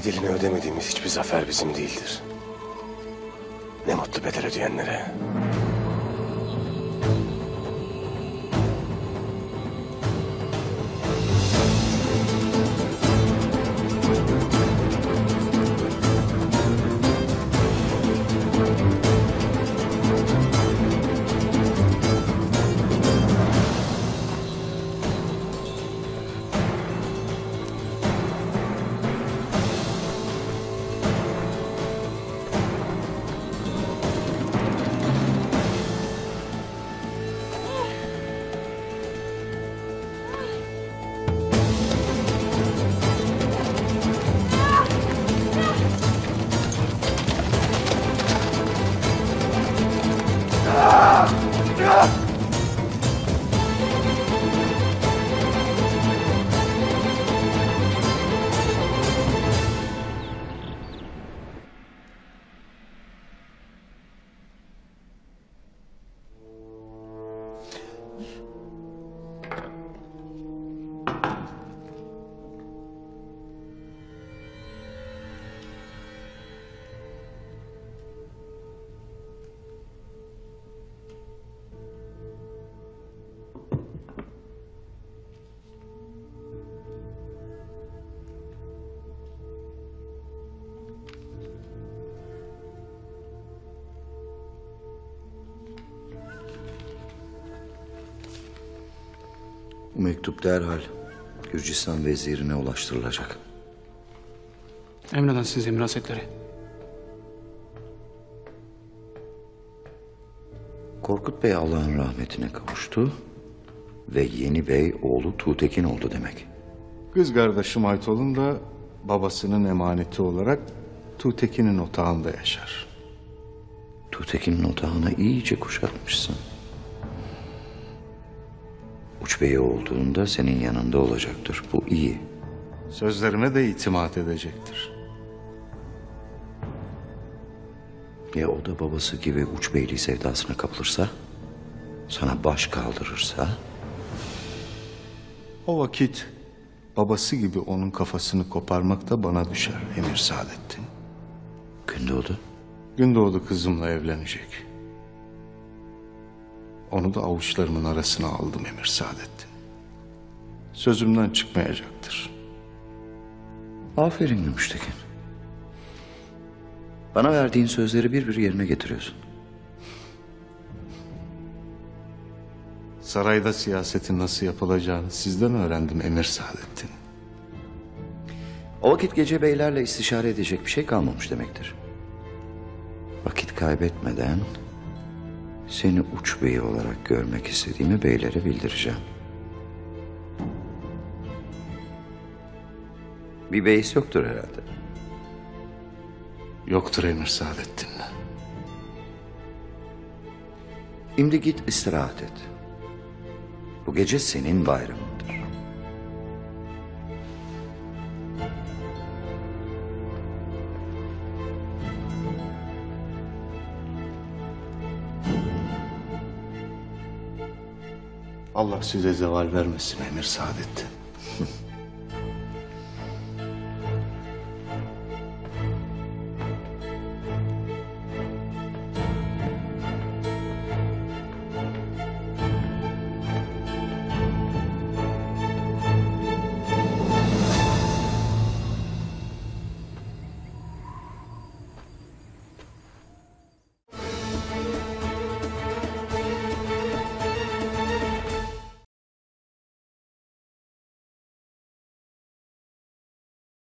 Bedelini ödemediğimiz hiçbir zafer bizim değildir. Ne mutlu bedel ödeyenlere. Bu mektup derhal Gürcistan vezirine ulaştırılacak. Emredersiniz Emir Hazretleri. Korkut Bey Allah'ın rahmetine kavuştu ve yeni bey oğlu Tuğtekin oldu demek. Kız kardeşim Aytol'un da babasının emaneti olarak Tuğtekin'in otağında yaşar. Tuğtekin'in otağına iyice kuşatmışsın. Uç beyi olduğunda senin yanında olacaktır. Bu iyi. Sözlerime de itimat edecektir. Ya o da babası gibi uç beyliği sevdasına kapılırsa? Sana baş kaldırırsa? O vakit babası gibi onun kafasını koparmak da bana düşer Emir Saadettin. Gündoğdu? Gündoğdu kızımla evlenecek. Onu da avuçlarımın arasına aldım Emir Saadettin. Sözümden çıkmayacaktır. Aferin Gümüştekin. Bana verdiğin sözleri bir bir yerine getiriyorsun. Sarayda siyasetin nasıl yapılacağını sizden öğrendim Emir Saadettin. O vakit gece beylerle istişare edecek bir şey kalmamış demektir. Vakit kaybetmeden seni uç beyi olarak görmek istediğimi beylere bildireceğim. Bir beis yoktur herhalde. Yoktur Emir Saadettin. Şimdi git istirahat et. Bu gece senin bayramındır. Allah size zeval vermesin Emir Saadettin.